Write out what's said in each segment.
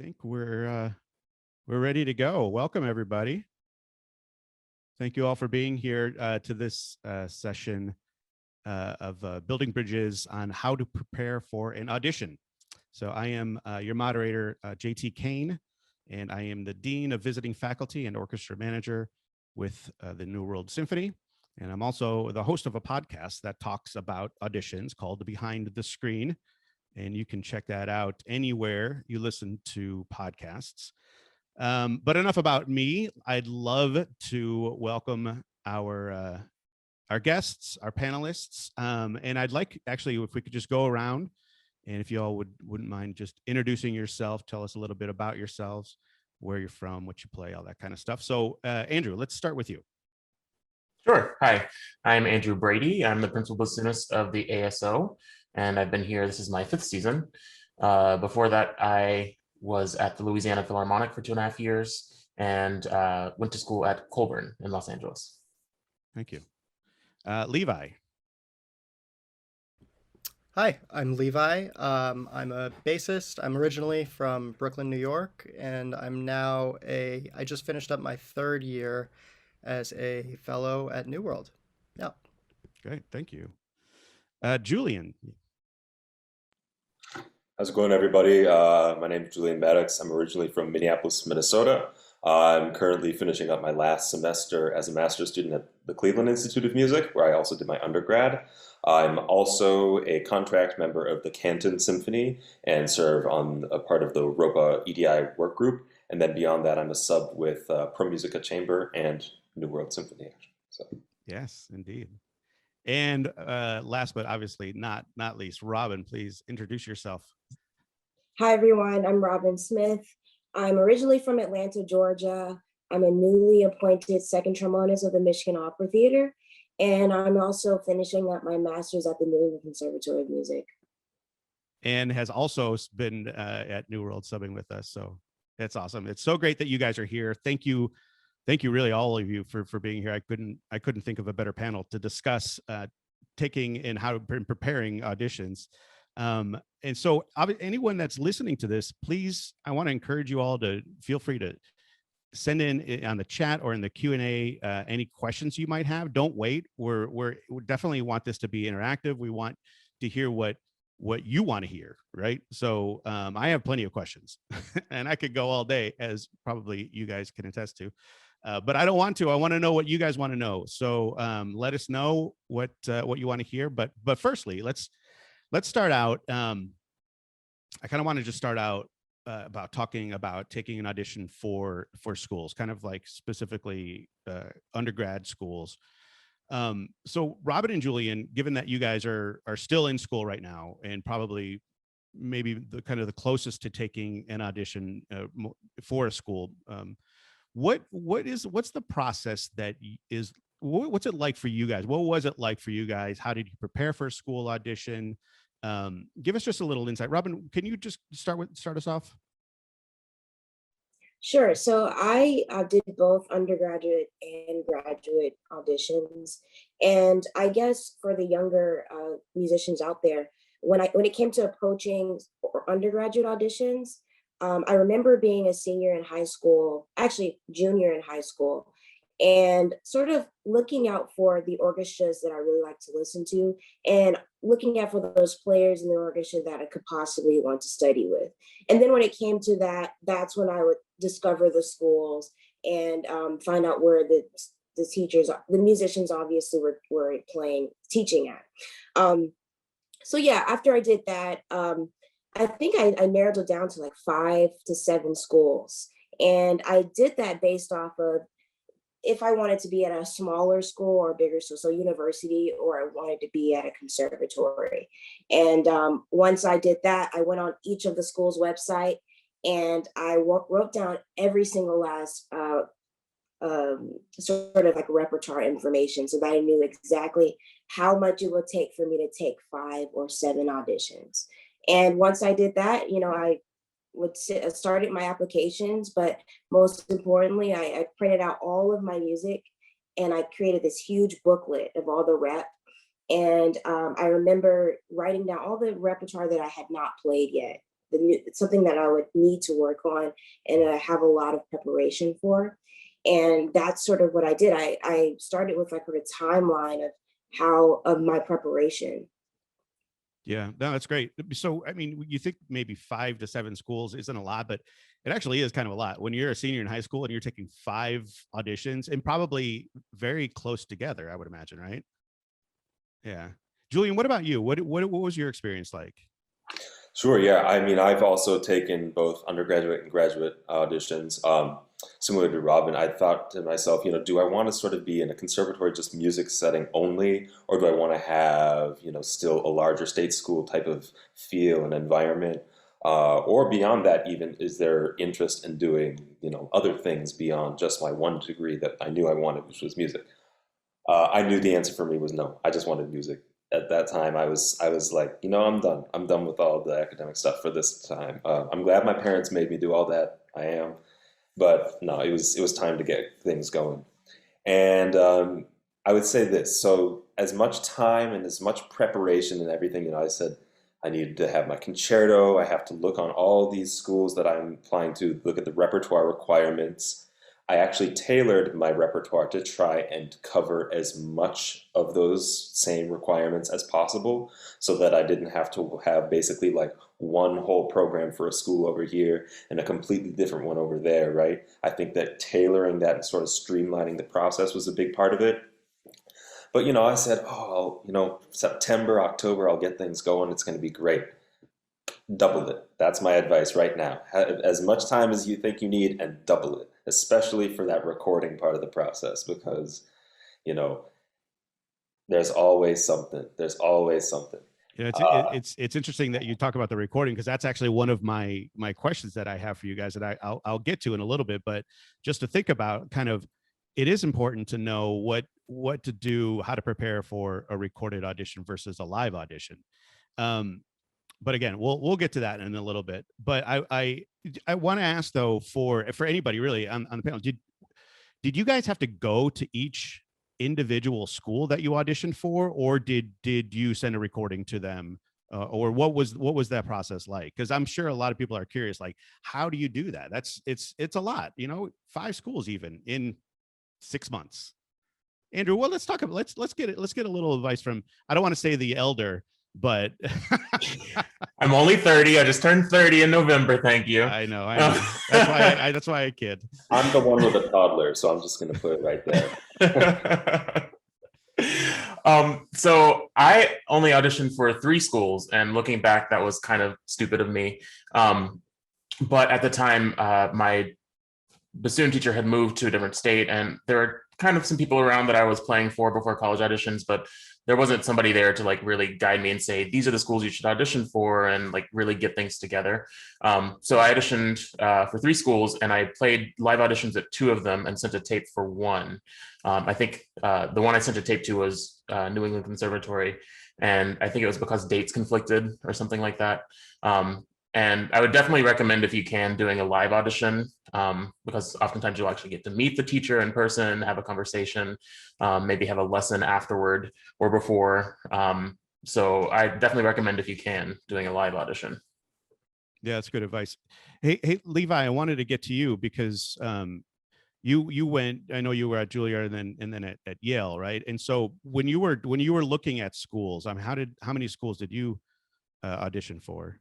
think we're ready to go. Welcome, everybody. Thank you all for being here to this session of Building Bridges on how to prepare for an audition. So I am your moderator, JT Kane, and I am the Dean of Visiting Faculty and Orchestra Manager with the New World Symphony. And I'm also the host of a podcast that talks about auditions called Behind the Screen. And you can check that out anywhere you listen to podcasts. But enough about me. I'd love to welcome our guests, our panelists. And I'd like, actually, if we could just go around, and if you all wouldn't mind just introducing yourself, tell us a little bit about yourselves, where you're from, what you play, all that kind of stuff. So Andrew, let's start with you. Sure. Hi, I'm Andrew Brady. I'm the principal bassoonist of the ASO, and I've been here. This is my 5th season. Before that, I was at the Louisiana Philharmonic for 2.5 years and went to school at Colburn in Los Angeles. Thank you. Levi. Hi, I'm Levi. I'm a bassist. I'm originally from Brooklyn, New York, and I'm now I just finished up my 3rd year as a fellow at New World. Yeah. Great, thank you. Julian. How's it going, everybody? My name is Julian Maddox. I'm originally from Minneapolis, Minnesota. I'm currently finishing up my last semester as a master's student at the Cleveland Institute of Music, where I also did my undergrad. I'm also a contract member of the Canton Symphony and serve on a part of the ROPA EDI work group. And then beyond that, I'm a sub with Pro Musica Chamber and New World Symphony. So. Yes, indeed. And last but obviously not least, Robyn, please introduce yourself. Hi, everyone. I'm Robyn Smith. I'm originally from Atlanta, Georgia. I'm a newly appointed 2nd trombonist of the Michigan Opera Theater, and I'm also finishing up my master's at the New England Conservatory of Music. And has also been at New World subbing with us. So that's awesome. It's so great that you guys are here. Thank you really, all of you, for being here. I couldn't think of a better panel to discuss taking and how preparing auditions. And so anyone that's listening to this, please, I want to encourage you all to feel free to send in on the chat or in the Q&A any questions you might have. Don't wait. We definitely want this to be interactive. We want to hear what you want to hear, right? So I have plenty of questions and I could go all day, as probably you guys can attest to. But I don't want to. I want to know what you guys want to know. So let us know what you want to hear. But firstly, let's start out. I kind of want to just start out about talking about taking an audition for schools, kind of like specifically undergrad schools. So Robyn and Julian, given that you guys are still in school right now and probably maybe the kind of the closest to taking an audition for a school, what's the process that is, what's it like for you guys? What was it like for you guys? How did you prepare for a school audition? Give us just a little insight. Robyn, can you just start us off? Sure. So I did both undergraduate and graduate auditions. And I guess for the younger musicians out there, when it came to approaching undergraduate auditions, I remember being a senior in high school, actually junior in high school, and sort of looking out for the orchestras that I really like to listen to and looking out for those players in the orchestra that I could possibly want to study with. And then when it came to that, that's when I would discover the schools and find out where the teachers, the musicians obviously were teaching at. So yeah, after I did that, I think I narrowed it down to like 5 to 7 schools. And I did that based off of if I wanted to be at a smaller school or bigger school, so university, or I wanted to be at a conservatory. And once I did that, I went on each of the school's website and I wrote down every single last sort of like repertoire information so that I knew exactly how much it would take for me to take 5 or 7 auditions. And once I did that, I started my applications, but most importantly, I printed out all of my music and I created this huge booklet of all the rep. And I remember writing down all the repertoire that I had not played yet. something that I would need to work on and I have a lot of preparation for. And that's sort of what I did. I started with like a timeline of my preparation. Yeah, no, that's great. So, I mean, you think maybe 5 to 7 schools isn't a lot, but it actually is kind of a lot when you're a senior in high school and you're taking 5 auditions and probably very close together, I would imagine, right? Yeah. Julian, what about you? What was your experience like? Sure, yeah. I mean, I've also taken both undergraduate and graduate auditions. Similar to Robyn, I thought to myself, do I want to sort of be in a conservatory, just music setting only, or do I want to have, still a larger state school type of feel and environment? Or beyond that, even, is there interest in doing, other things beyond just my one degree that I knew I wanted, which was music? I knew the answer for me was no. I just wanted music. At that time, I was like, I'm done. I'm done with all the academic stuff for this time. I'm glad my parents made me do all that. I am, but no, it was time to get things going. And I would say this: so as much time and as much preparation and everything, I said I needed to have my concerto. I have to look on all these schools that I'm applying to, look at the repertoire requirements. I actually tailored my repertoire to try and cover as much of those same requirements as possible so that I didn't have to have basically like one whole program for a school over here and a completely different one over there, right? I think that tailoring that and sort of streamlining the process was a big part of it. But, I said, September, October, I'll get things going. It's going to be great. Double it. That's my advice right now. Have as much time as you think you need and double it, especially for that recording part of the process, because, there's always something. There's always something. Yeah, it's interesting that you talk about the recording, because that's actually one of my questions that I have for you guys that I'll get to in a little bit. But just to think about, kind of, it is important to know what to do, how to prepare for a recorded audition versus a live audition. But again, we'll get to that in a little bit. But I want to ask though, for anybody really on the panel, did you guys have to go to each individual school that you auditioned for, or did you send a recording to them, or what was that process like? Because I'm sure a lot of people are curious, like, how do you do that? It's a lot, 5 schools even in 6 months. Andrew, well, let's talk about let's get a little advice from, I don't want to say the elder, but I'm only 30. I just turned 30 in November. Thank you. I know. That's why I kid. I'm the one with a toddler, so I'm just going to put it right there. So I only auditioned for 3 schools, and looking back, that was kind of stupid of me. But at the time, my bassoon teacher had moved to a different state, and there were kind of some people around that I was playing for before college auditions, but there wasn't somebody there to like really guide me and say, these are the schools you should audition for, and like really get things together. So I auditioned for 3 schools, and I played live auditions at 2 of them and sent a tape for 1. I think the one I sent a tape to was New England Conservatory, and I think it was because dates conflicted or something like that. And I would definitely recommend, if you can, doing a live audition, because oftentimes you'll actually get to meet the teacher in person, have a conversation, maybe have a lesson afterward or before. So I definitely recommend, if you can, doing a live audition. Yeah, that's good advice. Hey, Levi, I wanted to get to you because you went, I know you were at Juilliard and then at Yale, right? And so when you were looking at schools, how many schools did you audition for?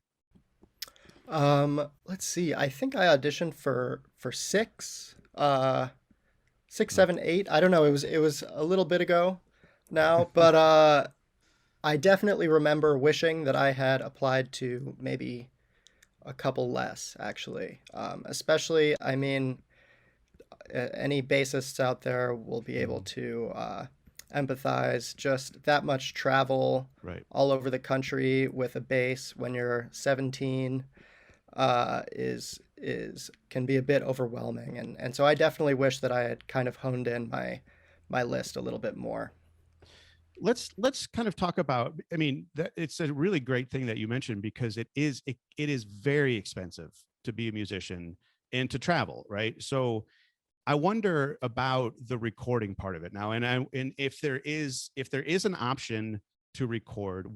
Let's see. I think I auditioned for 6, 6, 7, 8. I don't know. It was a little bit ago now, but I definitely remember wishing that I had applied to maybe a couple less, actually. Especially, I mean, any bassists out there will be able to empathize. Just that much travel Right. all over the country with a bass when you're 17 can be a bit overwhelming, and so I definitely wish that I had kind of honed in my list a little bit more. Let's kind of talk about, I mean, it's a really great thing that you mentioned, because it is very expensive to be a musician and to travel, right? So I wonder about the recording part of it now, and if there is an option to record,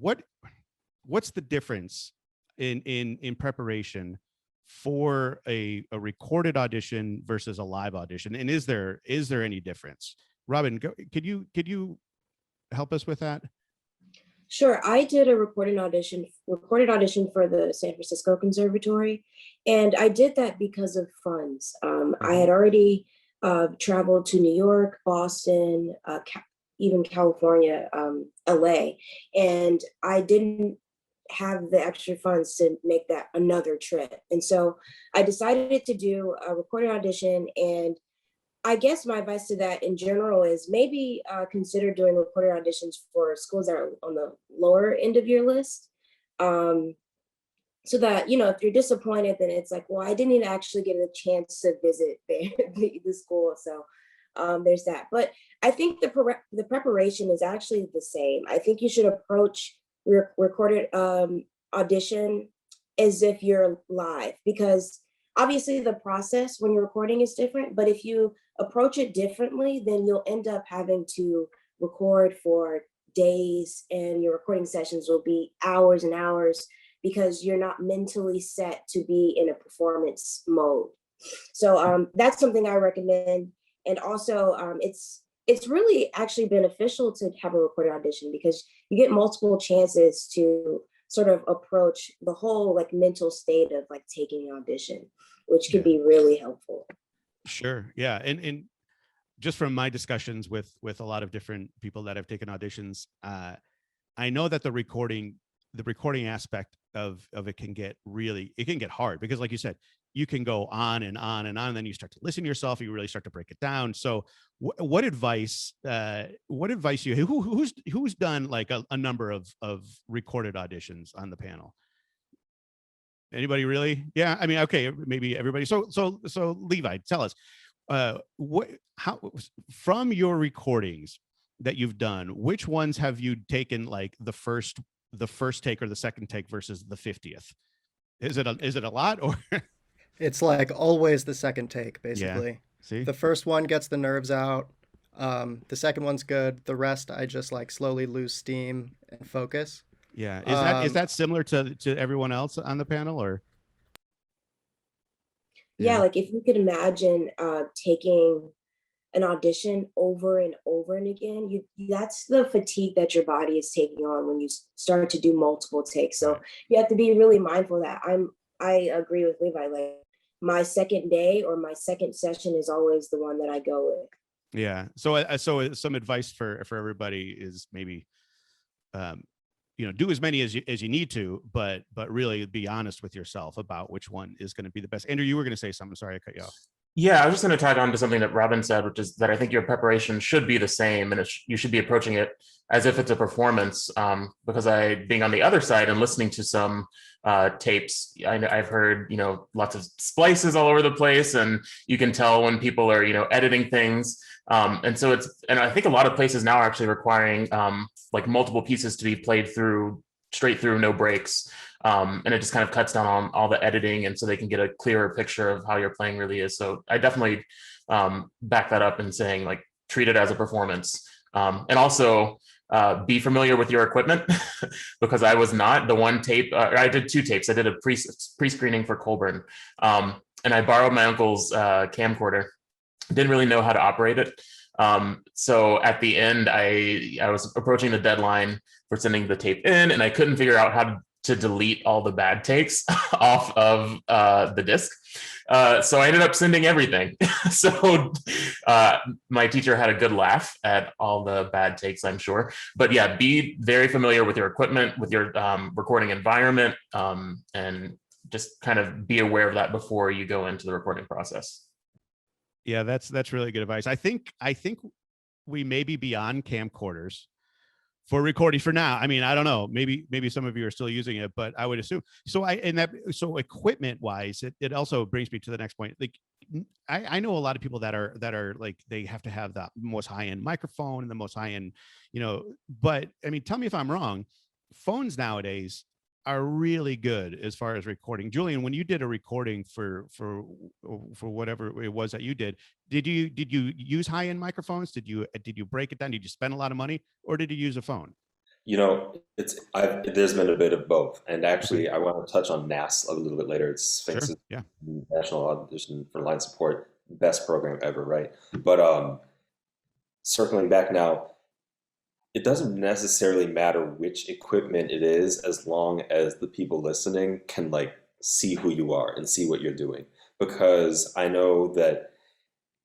what's the difference in preparation for a recorded audition versus a live audition? And is there any difference? Robyn, could you help us with that? Sure. I did a recorded audition for the San Francisco Conservatory, and I did that because of funds. I had already traveled to New York, Boston, even California, LA, and I didn't have the extra funds to make that another trip. And so I decided to do a recorded audition. And I guess my advice to that in general is maybe consider doing recorded auditions for schools that are on the lower end of your list. So that, you know, if you're disappointed, then it's like, well, I didn't even actually get a chance to visit the school. So there's that. But I think the preparation is actually the same. I think you should approach recorded audition as if you're live, because obviously the process when you're recording is different, but if you approach it differently, then you'll end up having to record for days, and your recording sessions will be hours and hours because you're not mentally set to be in a performance mode. So that's something I recommend. And also it's really actually beneficial to have a recorded audition because you get multiple chances to sort of approach the whole like mental state of like taking an audition, which could be really helpful. Sure. Yeah. And just from my discussions with a lot of different people that have taken auditions, I know that the recording aspect of it can get hard because, like you said, you can go on and on and on, and then you start to listen to yourself, you really start to break it down. So what advice who's done like a number of recorded auditions on the panel? Anybody really? Yeah, I mean, okay, maybe everybody. So Levi, tell us, how from your recordings that you've done, which ones have you taken like the first take or the second take versus the 50th? Is it a lot, or? It's like always the second take, basically. Yeah. See? The first one gets the nerves out. The second one's good. The rest, I just like slowly lose steam and focus. Yeah. Is that similar to everyone else on the panel, or? Yeah, like if you could imagine taking an audition over and over and again, that's the fatigue that your body is taking on when you start to do multiple takes. So you have to be really mindful of that. I agree with Levi. Like my second day or my second session is always the one that I go with. Yeah. So some advice for everybody is maybe, do as many as you need to, but really be honest with yourself about which one is going to be the best. Andrew, you were going to say something. Sorry, I cut you off. Yeah, I was just going to tag on to something that Robyn said, which is that I think your preparation should be the same, and you should be approaching it as if it's a performance. Because being on the other side and listening to some tapes, I've heard lots of splices all over the place, and you can tell when people are editing things. And I think a lot of places now are actually requiring like multiple pieces to be played through straight through, no breaks. And it just kind of cuts down on all the editing, and so they can get a clearer picture of how your playing really is. So I definitely back that up in saying like treat it as a performance, and also be familiar with your equipment because I was not. The one tape, I did two tapes. I did a pre-screening for Colburn, and I borrowed my uncle's camcorder. Didn't really know how to operate it. So at the end, I was approaching the deadline for sending the tape in, and I couldn't figure out how to delete all the bad takes off of the disc. So I ended up sending everything. So my teacher had a good laugh at all the bad takes, I'm sure. But yeah, be very familiar with your equipment, with your recording environment, and just kind of be aware of that before you go into the recording process. Yeah, that's really good advice. I think we may be beyond camcorders for recording for now. I mean, I don't know. Maybe some of you are still using it, but I would assume so. So equipment wise, it also brings me to the next point. Like I know a lot of people that are like they have to have the most high end microphone and the most high end, But I mean, tell me if I'm wrong. Phones nowadays are really good as far as recording. Julian, when you did a recording for whatever it was that you did you use high-end microphones? Did you break it down? Did you spend a lot of money, or did you use a phone? there's been a bit of both, and actually, I want to touch on NAS a little bit later. It's Sphinx's Sure. Yeah. National Audition for Line Support, best program ever, right? But circling back now, it doesn't necessarily matter which equipment it is, as long as the people listening can like see who you are and see what you're doing. Because I know that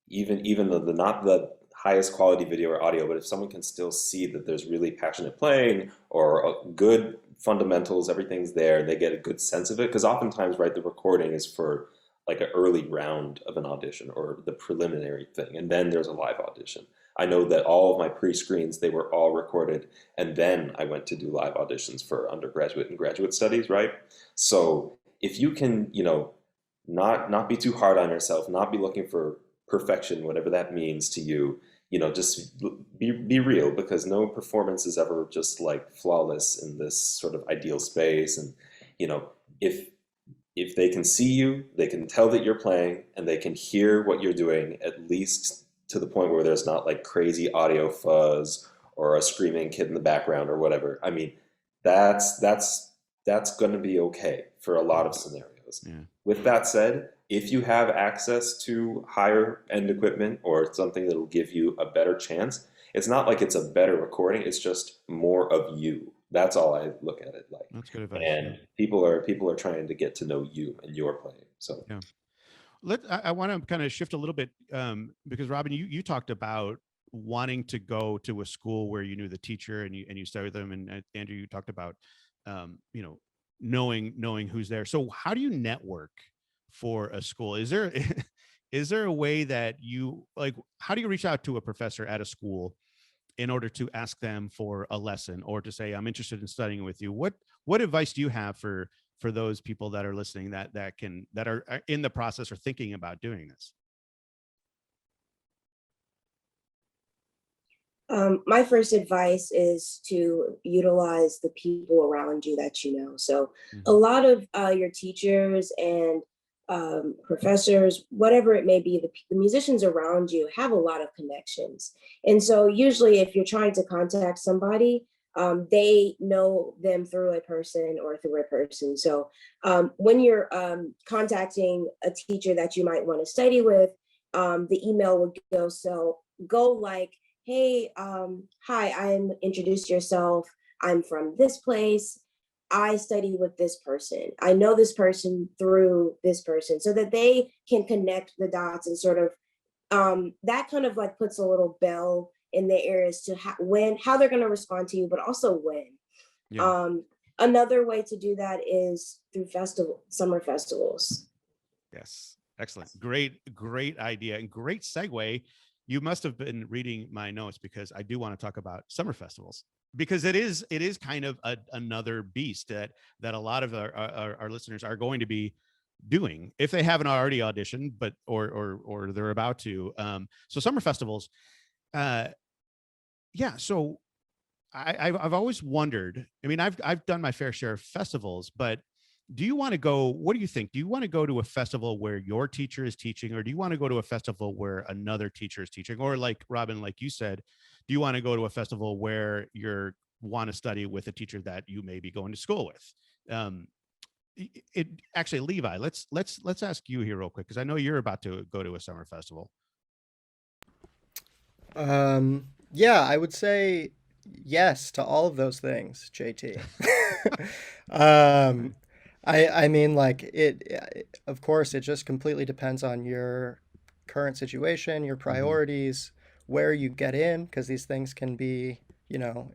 even the not the highest quality video or audio, but if someone can still see that there's really passionate playing or good fundamentals, everything's there, they get a good sense of it. Because oftentimes, right, the recording is for like an early round of an audition or the preliminary thing, and then there's a live audition. I know that all of my pre-screens, they were all recorded, and then I went to do live auditions for undergraduate and graduate studies, right? So if you can, not be too hard on yourself, not be looking for perfection, whatever that means to you, just be real, because no performance is ever just like flawless in this sort of ideal space. And, if they can see you, they can tell that you're playing, and they can hear what you're doing, at least to the point where there's not like crazy audio fuzz or a screaming kid in the background or whatever. I mean, that's going to be okay for a lot of scenarios. Yeah. With that said, if you have access to higher end equipment or something that'll give you a better chance, it's not like it's a better recording, it's just more of you. That's all I look at it like. That's good advice. And people are trying to get to know you and your playing. So yeah. I want to kind of shift a little bit because Robyn, you talked about wanting to go to a school where you knew the teacher and you studied with them, and Andrew, you talked about knowing who's there. So how do you network for a school? Is there a way that you like? How do you reach out to a professor at a school in order to ask them for a lesson or to say, I'm interested in studying with you? What advice do you have for those people that are listening that are in the process or thinking about doing this? My first advice is to utilize the people around you that you know. So a lot of your teachers and professors, whatever it may be, the musicians around you have a lot of connections. And so usually if you're trying to contact somebody, they know them through a person or through a person. So when you're contacting a teacher that you might want to study with, the email would go like, hey, hi, introduce yourself. I'm from this place. I study with this person. I know this person through this person, so that they can connect the dots and sort of that kind of like puts a little bell in their ears to how they're going to respond to you, but also when. Yeah. Another way to do that is through summer festivals. Yes, excellent. Great idea and great segue. You must have been reading my notes, because I do want to talk about summer festivals, because it is kind of another beast that a lot of our listeners are going to be doing if they haven't already auditioned, but or they're about to. So summer festivals, yeah. So I've always wondered. I mean, I've done my fair share of festivals, but do you want to go? What do you think? Do you want to go to a festival where your teacher is teaching, or do you want to go to a festival where another teacher is teaching? Or like Robyn, like you said, do you want to go to a festival where you want to study with a teacher that you may be going to school with? Actually, Levi, let's ask you here real quick, because I know you're about to go to a summer festival. Yeah, I would say yes to all of those things, JT. I mean, like of course, it just completely depends on your current situation, your priorities, where you get in, because these things can be,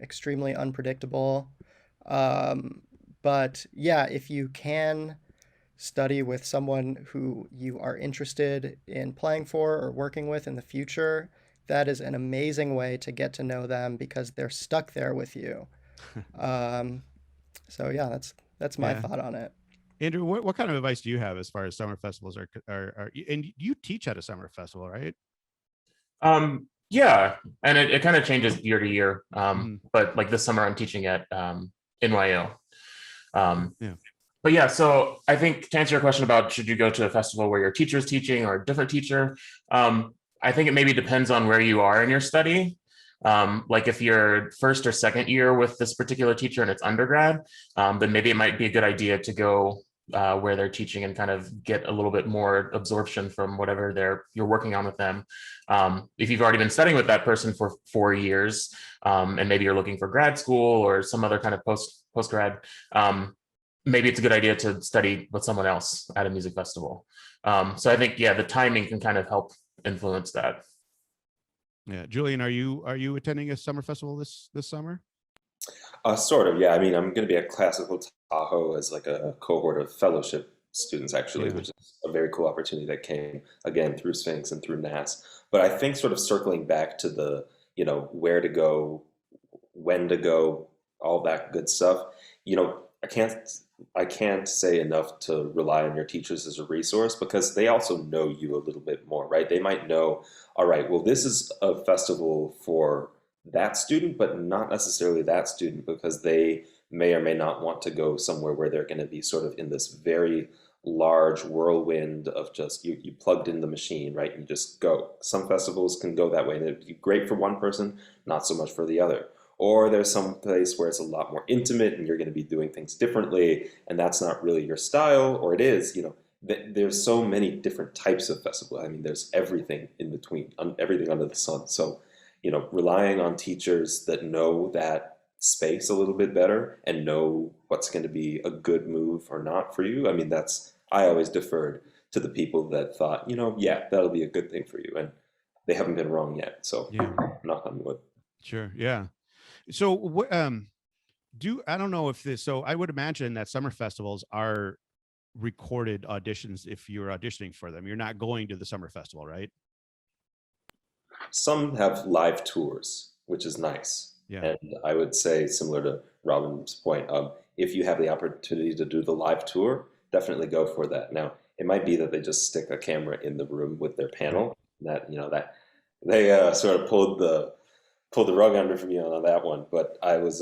extremely unpredictable. But yeah, if you can study with someone who you are interested in playing for or working with in the future, that is an amazing way to get to know them, because they're stuck there with you. So yeah, that's my thought on it. Andrew, what kind of advice do you have as far as summer festivals are and you teach at a summer festival, right? Yeah, and it kind of changes year to year. But like this summer I'm teaching at NYO. But yeah, so I think to answer your question about should you go to a festival where your teacher is teaching or a different teacher, I think it maybe depends on where you are in your study. Like if you're first or second year with this particular teacher and it's undergrad, then maybe it might be a good idea to go where they're teaching and kind of get a little bit more absorption from whatever you're working on with them. If you've already been studying with that person for 4 years, and maybe you're looking for grad school or some other kind of post-grad, maybe it's a good idea to study with someone else at a music festival. So I think, yeah, the timing can kind of help influence that. Yeah, Julian, are you attending a summer festival this summer? Sort of, yeah. I mean, I'm going to be at Classical Tahoe as like a cohort of fellowship students, actually, Yeah. which is a very cool opportunity that came again through Sphinx and through NAS. But I think sort of circling back to the, where to go, when to go, all that good stuff. I can't say enough to rely on your teachers as a resource because they also know you a little bit more, right? They might know, all right, well, this is a festival for that student, but not necessarily that student because they may or may not want to go somewhere where they're going to be sort of in this very large whirlwind of just you plugged in the machine, right? And you just go. Some festivals can go that way and it'd be great for one person, not so much for the other. Or there's some place where it's a lot more intimate and you're going to be doing things differently and that's not really your style, or it is, there's so many different types of festival. I mean, there's everything in between, everything under the sun. So, relying on teachers that know that space a little bit better and know what's going to be a good move or not for you. I mean, I always deferred to the people that thought, yeah, that'll be a good thing for you. And they haven't been wrong yet. So Yeah. knock on wood. Sure. Yeah. So what I don't know if this, so I would imagine that summer festivals are recorded auditions if you're auditioning for them. You're not going to the summer festival, right? Some have live tours, which is nice. Yeah. And I would say, similar to Robyn's point, if you have the opportunity to do the live tour, definitely go for that. Now, it might be that they just stick a camera in the room with their panel. That they sort of pulled the rug under from me on that one. But I was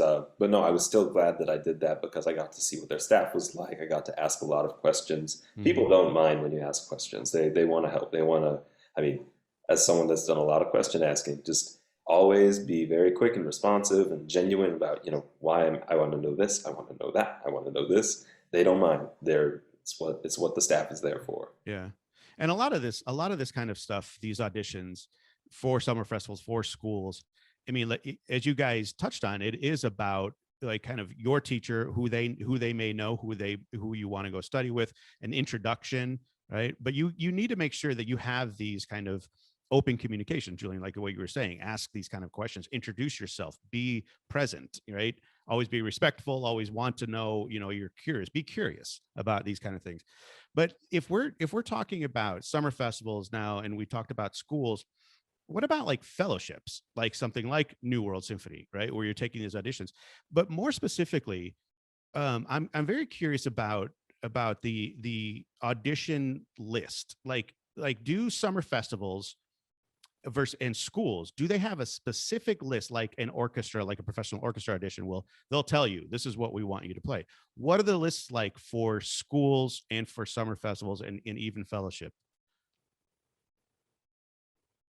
still glad that I did that because I got to see what their staff was like. I got to ask a lot of questions. Mhm. People don't mind when you ask questions. They want to help. They want to. I mean, as someone that's done a lot of question asking, just always be very quick and responsive and genuine about, why I want to know this, I want to know that, I want to know this. They don't mind. It's what the staff is there for. Yeah. And a lot of this kind of stuff, these auditions for summer festivals, for schools, I mean, like, as you guys touched on, it is about like kind of your teacher, who they may know, who you want to go study with, an introduction, right? But you need to make sure that you have these kind of open communication, Julian, like what you were saying, ask these kind of questions, introduce yourself, be present, right? Always be respectful, always want to know, you're curious, be curious about these kind of things. But if we're talking about summer festivals now, and we talked about schools, what about like fellowships, like something like New World Symphony, right? Where you're taking these auditions, but more specifically, I'm very curious about the audition list. Like do summer festivals and schools, do they have a specific list, like an orchestra, like a professional orchestra audition? They'll tell you, this is what we want you to play. What are the lists like for schools and for summer festivals and even fellowship?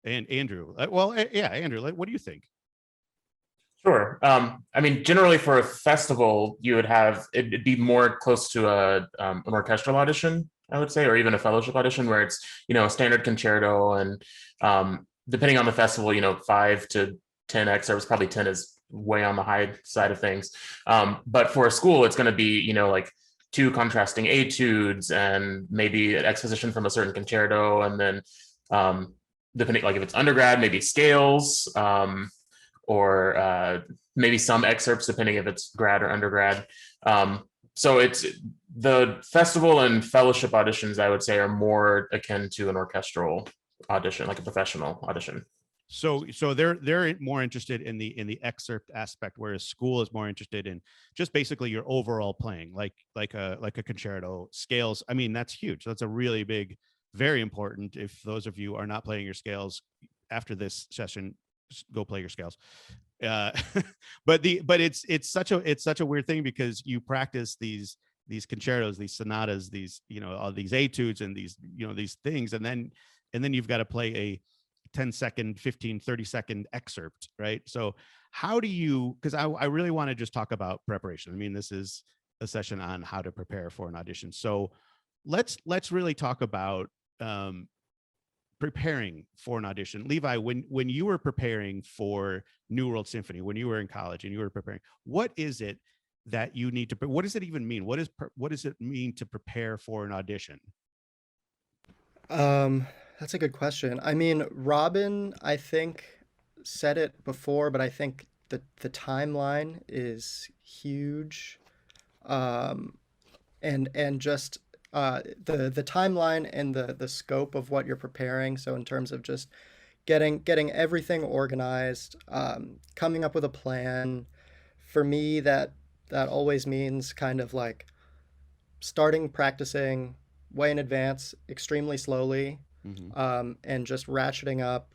And Andrew, Andrew, what do you think? Sure. I mean, generally for a festival, it'd be more close to an orchestral audition, I would say, or even a fellowship audition where it's, a standard concerto and depending on the festival, 5 to 10 excerpts, probably 10 is way on the high side of things. But for a school, it's going to be, like 2 contrasting etudes and maybe an exposition from a certain concerto. And then depending, like if it's undergrad, maybe scales, or maybe some excerpts, depending if it's grad or undergrad. So it's the festival and fellowship auditions, I would say, are more akin to an orchestral audition, like a professional audition. So they're more interested in the excerpt aspect, whereas school is more interested in just basically your overall playing, like a concerto, scales. I mean, that's huge. That's a really big, very important. If those of you are not playing your scales after this session, go play your scales. But it's such a weird thing because you practice these concertos, these sonatas, these all these etudes and these these things, and then you've got to play a 10-second, 15, 30-second excerpt, right? So how do you, because I really want to just talk about preparation. I mean, this is a session on how to prepare for an audition. So let's really talk about preparing for an audition. Levi, when you were preparing for New World Symphony, when you were in college and you were preparing, what is it that you need to, what does it even mean? What does it mean to prepare for an audition? That's a good question. I mean, Robyn, I think, said it before, but I think the timeline is huge. And just the timeline and the scope of what you're preparing. So in terms of just getting everything organized, coming up with a plan. For me, that always means kind of like starting practicing way in advance, extremely slowly, and just ratcheting up,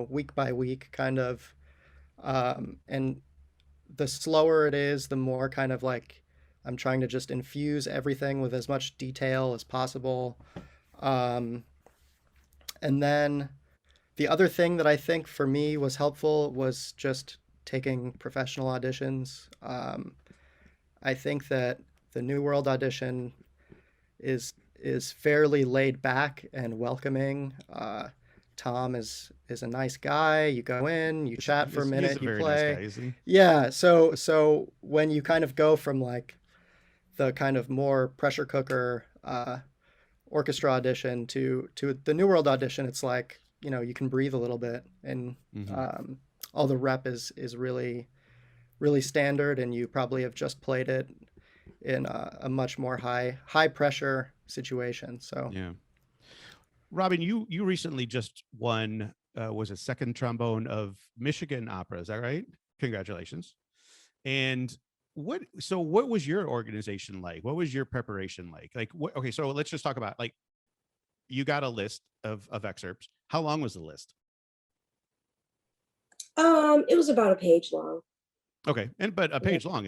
week by week, kind of. And the slower it is, the more kind of like I'm trying to just infuse everything with as much detail as possible. And then the other thing that I think for me was helpful was just taking professional auditions. I think that the New World audition is fairly laid back and welcoming. Tom is a nice guy. You go in, you chat for a minute, He's a you very play. nice guy, isn't he? Yeah. So when you kind of go from like the kind of more pressure cooker orchestra audition to the New World audition, it's like, you can breathe a little bit, and all the rep is really, really standard, and you probably have just played it in a much more high pressure situation. So yeah. Robyn, you recently just won, was it second trombone of Michigan Opera? Is that right? Congratulations. And what was your organization like? What was your preparation like? Okay, so let's just talk about, like, you got a list of excerpts. How long was the list? It was about a page long. Okay. But a page long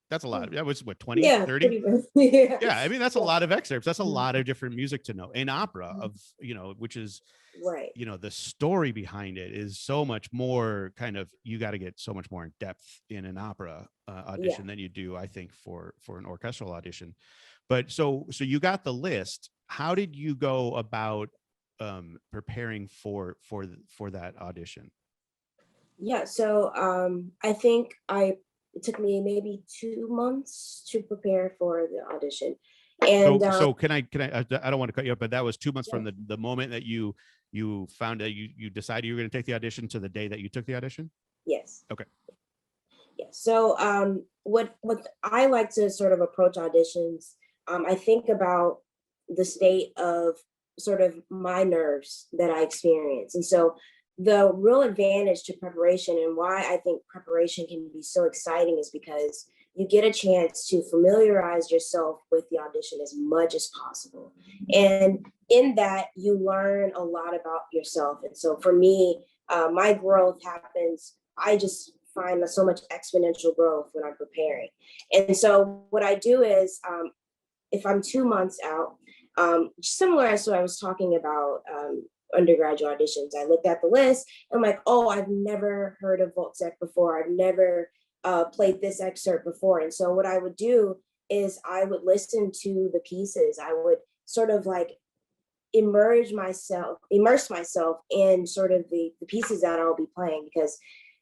that's a lot. That was what, 20, Yeah, 30? pretty much. Yeah. Yeah. I mean, that's a lot of excerpts. That's a lot of different music to know in opera of, which is, Right. the story behind it is so much more kind of, you got to get so much more in depth in an opera audition than you do, I think, for an orchestral audition. But so you got the list. How did you go about preparing for that audition? Yeah, so I think it took me maybe 2 months to prepare for the audition. And so can I don't want to cut you up, but that was 2 months from the moment that you found out you decided you were going to take the audition to the day that you took the audition? yes. Okay. Yeah. So what I like to sort of approach auditions, I think about the state of sort of my nerves that I experience. And so the real advantage to preparation, and why I think preparation can be so exciting, is because you get a chance to familiarize yourself with the audition as much as possible. And in that, you learn a lot about yourself. And so for me, my growth happens, I just find so much exponential growth when I'm preparing. And so what I do is, if I'm 2 months out, similar as what I was talking about, undergraduate auditions, I looked at the list. I'm like, oh, I've never heard of Voltzek before. I've never played this excerpt before. And so what I would do is I would listen to the pieces. I would sort of like immerse myself in sort of the pieces that I'll be playing, because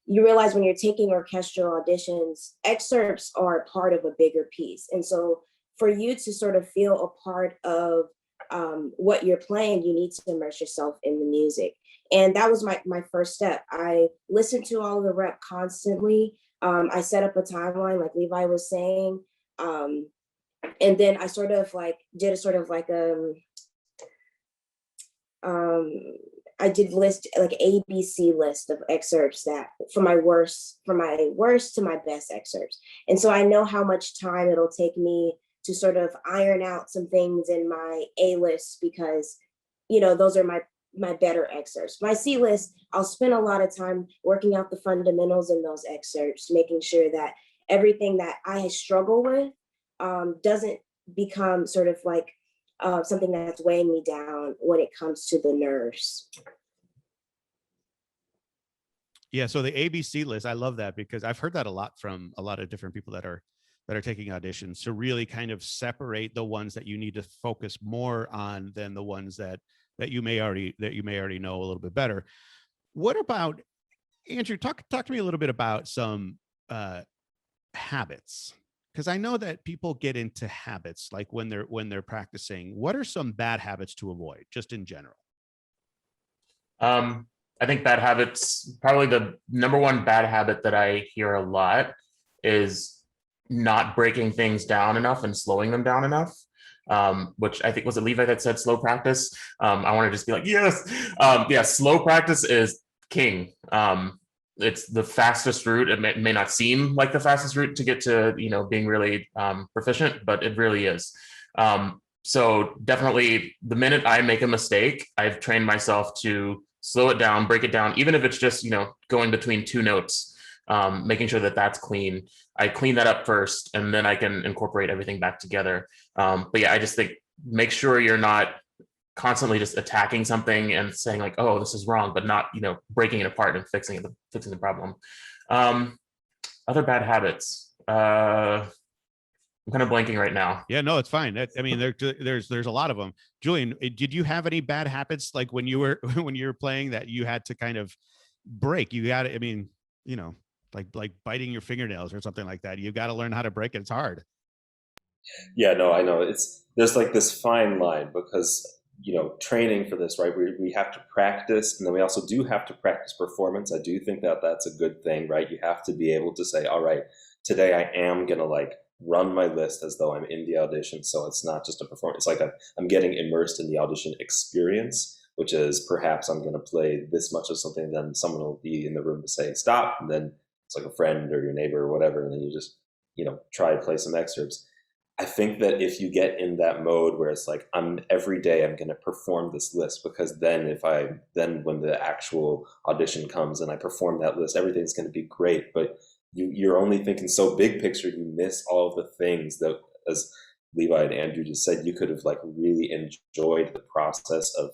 you realize when you're taking orchestral auditions, excerpts are part of a bigger piece. And so for you to sort of feel a part of what you're playing, you need to immerse yourself in the music. And that was my first step. I listened to all of the rep constantly. I set up a timeline, like Levi was saying. And then I sort of like did a sort of like I did list like ABC list of excerpts that from my worst to my best excerpts. And so I know how much time it'll take me to sort of iron out some things in my A list, because, those are my better excerpts. My C list, I'll spend a lot of time working out the fundamentals in those excerpts, making sure that everything that I struggle with doesn't become sort of like something that's weighing me down when it comes to the nerves. Yeah, so the ABC list, I love that because I've heard that a lot from a lot of different people that are taking auditions, to really kind of separate the ones that you need to focus more on than the ones that you may already know a little bit better. What about, Andrew, talk to me a little bit about some habits, because I know that people get into habits like when they're practicing. What are some bad habits to avoid just in general? I think bad habits, probably the number one bad habit that I hear a lot is not breaking things down enough and slowing them down enough. Which I think was it Levi that said slow practice. I want to just be like, yes. Yeah, slow practice is king. It's the fastest route. It may not seem like the fastest route to get to, being really proficient, but it really is. So definitely the minute I make a mistake, I've trained myself to slow it down, break it down, even if it's just, going between two notes, making sure that that's clean. I clean that up first, and then I can incorporate everything back together. But yeah, I just think make sure you're not constantly just attacking something and saying like, oh, this is wrong, but not, breaking it apart and fixing the problem. Other bad habits. I'm kind of blanking right now. Yeah, no, it's fine. I mean, there's a lot of them. Julian, did you have any bad habits like when you were playing that you had to kind of break? You got to, I mean, like biting your fingernails or something like that. You got to learn how to break it. It's hard. Yeah, no, I know. There's like this fine line because, training for this, right? We have to practice, and then we also do have to practice performance. I do think that that's a good thing, right? You have to be able to say, all right, today I am going to like run my list as though I'm in the audition. So it's not just a performance. It's like I'm getting immersed in the audition experience, which is perhaps I'm going to play this much of something, then someone will be in the room to say stop, and then it's like a friend or your neighbor or whatever, and then you just try to play some excerpts. I think that if you get in that mode where it's like every day I'm going to perform this list, because then when the actual audition comes and I perform that list, everything's going to be great. But you're only thinking so big picture, you miss all of the things that, as Levi and Andrew just said, you could have like really enjoyed the process of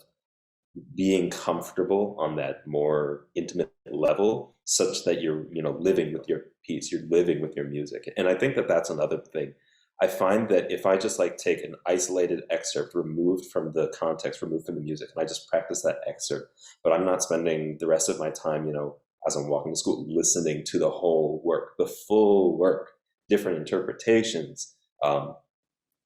being comfortable on that more intimate level, such that you're living with your piece, you're living with your music. And I think that that's another thing. I find that if I just like take an isolated excerpt removed from the context, removed from the music, and I just practice that excerpt, but I'm not spending the rest of my time, as I'm walking to school, listening to the whole work, the full work, different interpretations, all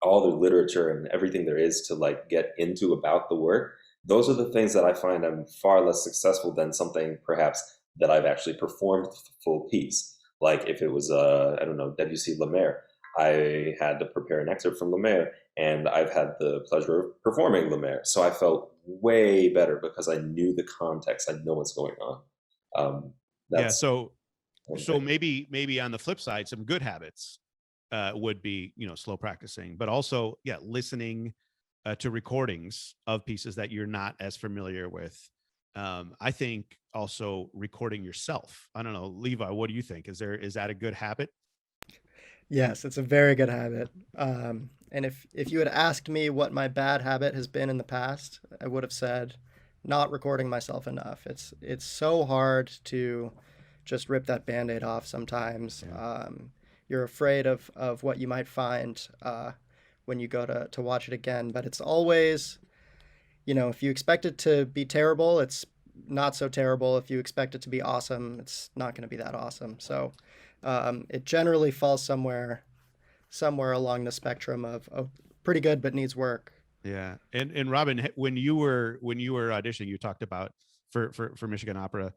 the literature and everything there is to like get into about the work. Those are the things that I find I'm far less successful than something perhaps that I've actually performed the full piece. Like if it was, I don't know, Debussy Le Maire, I had to prepare an excerpt from Le Maire, and I've had the pleasure of performing Le Maire. So I felt way better because I knew the context. I know what's going on. Yeah. So maybe on the flip side, some good habits would be, slow practicing, but also, listening to recordings of pieces that you're not as familiar with. I think also recording yourself. I don't know, Levi, what do you think? Is that a good habit? Yes, it's a very good habit. And if you had asked me what my bad habit has been in the past, I would have said not recording myself enough. It's so hard to just rip that Band-Aid off sometimes. Yeah. You're afraid of what you might find when you go to watch it again. But it's always, if you expect it to be terrible, it's not so terrible. If you expect it to be awesome, it's not going to be that awesome. So it generally falls somewhere along the spectrum of pretty good but needs work. Yeah. And Robyn, when you were auditioning, you talked about for Michigan Opera,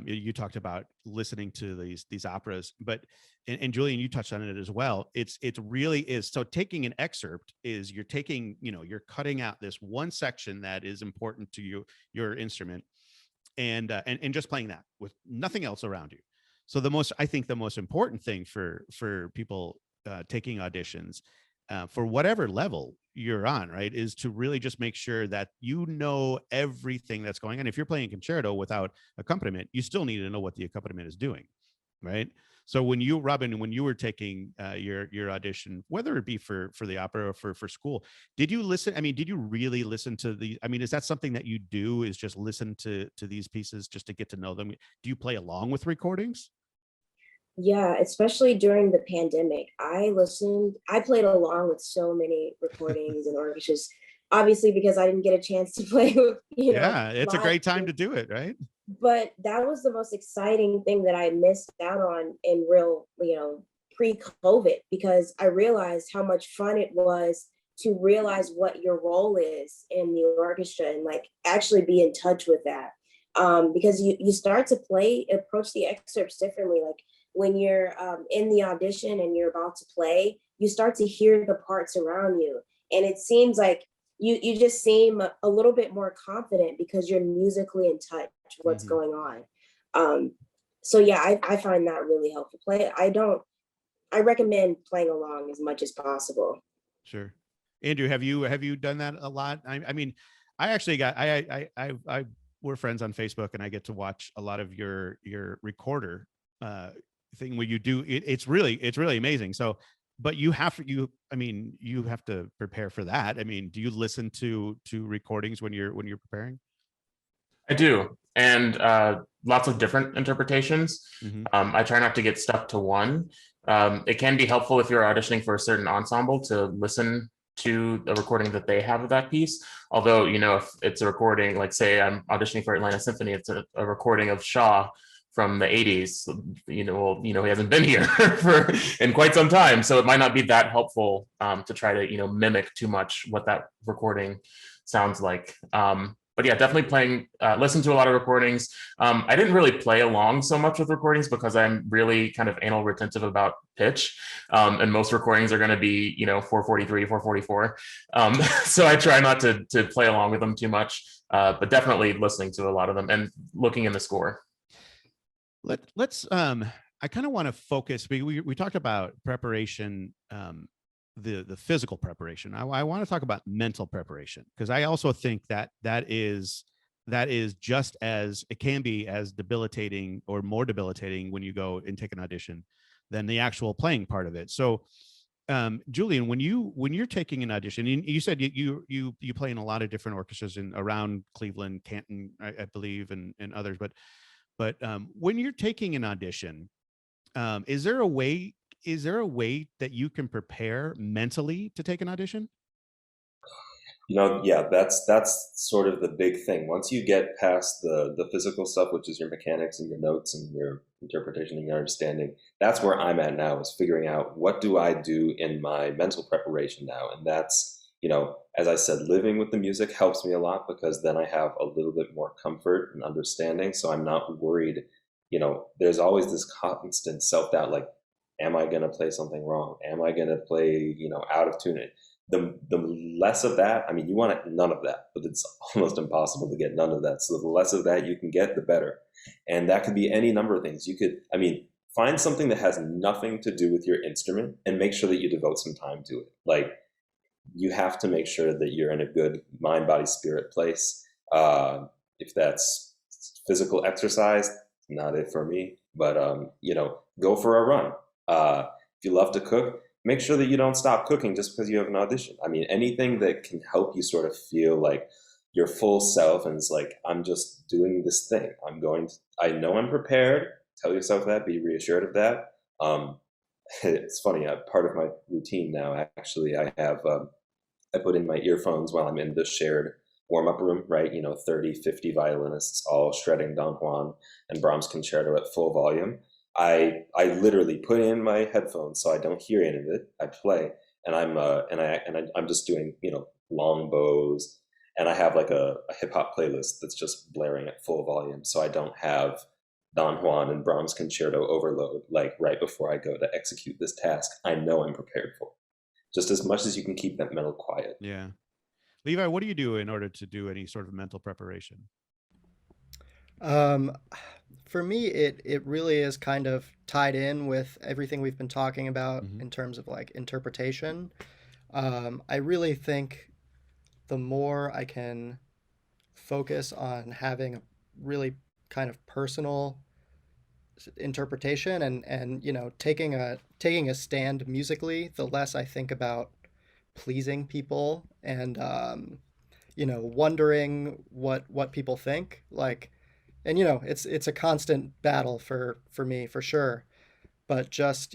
you talked about listening to these operas, but and Julian, you touched on it as well. It really is. So taking an excerpt is you're taking, you're cutting out this one section that is important to your instrument, and just playing that with nothing else around you. So I think the most important thing for people taking auditions for whatever level you're on, right, is to really just make sure that everything that's going on. If you're playing concerto without accompaniment, you still need to know what the accompaniment is doing, right? So when you, Robyn, when you were taking your audition, whether it be for the opera or for school, did you listen? I mean, did you really listen to the? I mean, is that something that you do? Is just listen to these pieces just to get to know them? Do you play along with recordings? Yeah, especially during the pandemic. I played along with so many recordings and orchestras, obviously because I didn't get a chance to play with, Yeah, it's a live. great time to do it, right? But that was the most exciting thing that I missed out on in real, pre-COVID, because I realized how much fun it was to realize what your role is in the orchestra and like actually be in touch with that. Because you start to approach the excerpts differently. Like when you're in the audition and you're about to play, you start to hear the parts around you. And it seems like you just seem a little bit more confident because you're musically in touch with what's going on. So yeah, I find that really helpful. I recommend playing along as much as possible. Sure. Andrew, have you done that a lot? I mean, I actually got I we're friends on Facebook, and I get to watch a lot of your recorder thing where you do it. It's really amazing. So, but you have to prepare for that. I mean, do you listen to recordings when you're preparing? I do, and lots of different interpretations. I try not to get stuck to one. It can be helpful if you're auditioning for a certain ensemble to listen to the recording that they have of that piece. Although, if it's a recording, like say I'm auditioning for Atlanta Symphony, it's a recording of Shaw from the 80s, he hasn't been here in quite some time. So it might not be that helpful to try to, mimic too much what that recording sounds like. But yeah, definitely listen to a lot of recordings. I didn't really play along so much with recordings because I'm really kind of anal retentive about pitch. And most recordings are going to be, 443, 444. So I try not to play along with them too much, but definitely listening to a lot of them and looking in the score. Let's I kind of want to focus. We talked about preparation, the physical preparation. I want to talk about mental preparation, because I also think that is just as, it can be as debilitating or more debilitating when you go and take an audition than the actual playing part of it. So Julian, when you're taking an audition, you said you play in a lot of different orchestras around Cleveland, Canton, I believe, and others, but when you're taking an audition, is there a way that you can prepare mentally to take an audition? Yeah, that's sort of the big thing. Once you get past the physical stuff, which is your mechanics and your notes and your interpretation and your understanding, that's where I'm at now, is figuring out what do I do in my mental preparation now. And that's, as I said, living with the music helps me a lot, because then I have a little bit more comfort and understanding. So I'm not worried. There's always this constant self-doubt, like, am I going to play something wrong? Am I going to play, out of tune? The less of that, I mean, you want none of that, but it's almost impossible to get none of that. So the less of that you can get, the better. And that could be any number of things. You could, find something that has nothing to do with your instrument and make sure that you devote some time to it. Like, you have to make sure that you're in a good mind, body, spirit place. If that's physical exercise, not it for me, but, go for a run. If you love to cook, make sure that you don't stop cooking just because you have an audition. Anything that can help you sort of feel like your full self, and it's like, I'm just doing this thing. I know I'm prepared. Tell yourself that, be reassured of that. It's funny, part of my routine now, actually, I have, I put in my earphones while I'm in the shared warm-up room, right? 30, 50 violinists all shredding Don Juan and Brahms concerto at full volume. I literally put in my headphones so I don't hear any of it. I play, and I'm just doing long bows, and I have like a hip hop playlist that's just blaring at full volume, so I don't have Don Juan and Brahms concerto overload like right before I go to execute this task. I know I'm prepared for it. Just as much as you can keep that mental quiet. Yeah, Levi, what do you do in order to do any sort of mental preparation? For me, it really is kind of tied in with everything we've been talking about in terms of like interpretation. I really think the more I can focus on having a really kind of personal interpretation and taking a stand musically, the less I think about pleasing people and wondering what people think. Like, and it's a constant battle for me for sure. But just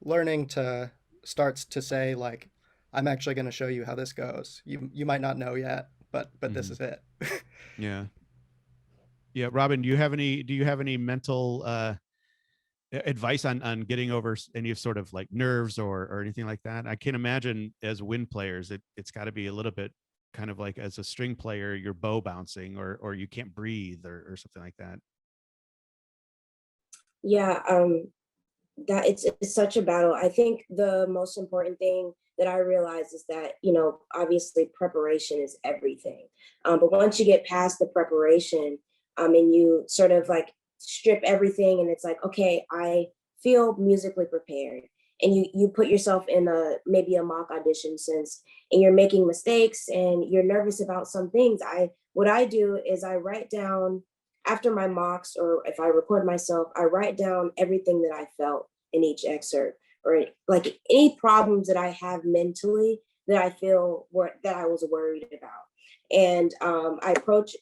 learning to start to say, like, I'm actually going to show you how this goes. You might not know yet, but this is it. Yeah. Yeah. Robyn, do you have any mental advice on getting over any sort of like nerves or anything like that? I can imagine as wind players, it's got to be a little bit kind of like as a string player, your bow bouncing or you can't breathe or something like that. Yeah, that it's such a battle. I think the most important thing that I realize is that, obviously preparation is everything. But once you get past the preparation, and you sort of like strip everything and it's like, okay, I feel musically prepared. And you put yourself in maybe a mock audition sense, and you're making mistakes and you're nervous about some things. What I do is I write down after my mocks, or if I record myself, I write down everything that I felt in each excerpt, or like any problems that I have mentally that I feel that I was worried about. And I approach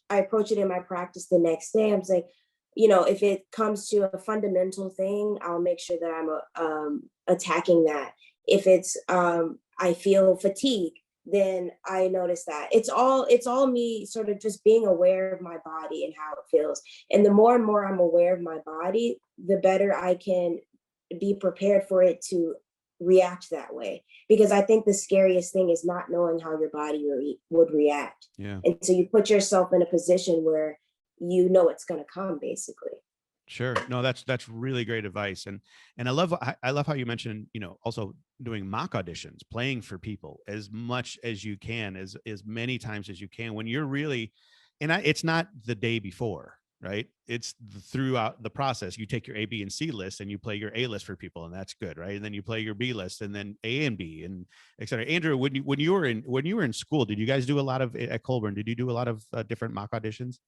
it in my practice the next day. I'm like, if it comes to a fundamental thing, I'll make sure that I'm attacking that. If it's I feel fatigue, then I notice that it's all me sort of just being aware of my body and how it feels. And the more and more I'm aware of my body, the better I can be prepared for it to react that way. Because I think the scariest thing is not knowing how your body would react. Yeah. And so you put yourself in a position where it's going to come, basically. Sure. No, that's really great advice. And I love how you mentioned, also doing mock auditions, playing for people as much as you can, as many times as you can when you're really, it's not the day before, right? It's throughout the process. You take your A, B, and C list and you play your A list for people, and that's good, right? And then you play your B list and then A and B and et cetera. Andrew, when you were in school, did you guys do a lot of at Colburn? Did you do a lot of different mock auditions?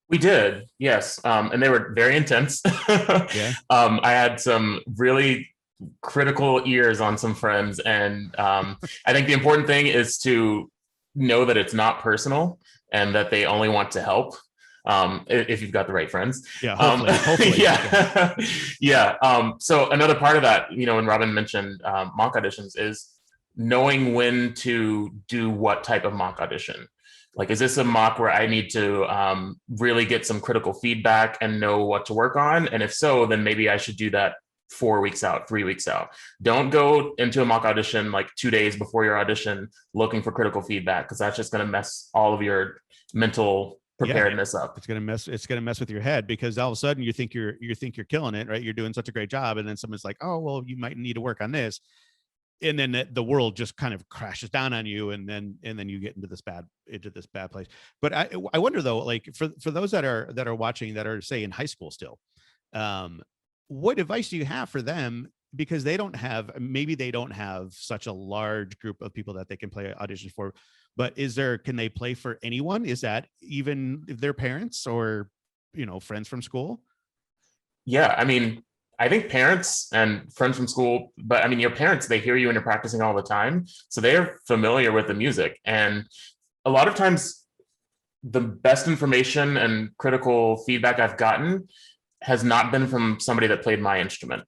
We did, yes, and they were very intense. Yeah. I had some really critical ears on some friends, and I think the important thing is to know that it's not personal and that they only want to help. If you've got the right friends. Yeah, hopefully. Yeah. Yeah. So another part of that, when Robyn mentioned mock auditions, is knowing when to do what type of mock audition. Like, is this a mock where I need to really get some critical feedback and know what to work on? And if so, then maybe I should do that 4 weeks out, 3 weeks out. Don't go into a mock audition like 2 days before your audition looking for critical feedback, because that's just going to mess all of your mental preparedness up. It's gonna mess with your head, because all of a sudden you think you're killing it, right? You're doing such a great job, and then someone's like, oh, well, you might need to work on this, and then the world just kind of crashes down on you, and then you get into this bad place. But I wonder though, like for those that are watching, that are say in high school still, what advice do you have for them? Because they don't have such a large group of people that they can play auditions for. But can they play for anyone? Is that even if their parents or, friends from school? Yeah. I mean, I think parents and friends from school, but I mean, your parents, they hear you when you're practicing all the time. So they're familiar with the music. And a lot of times the best information and critical feedback I've gotten has not been from somebody that played my instrument.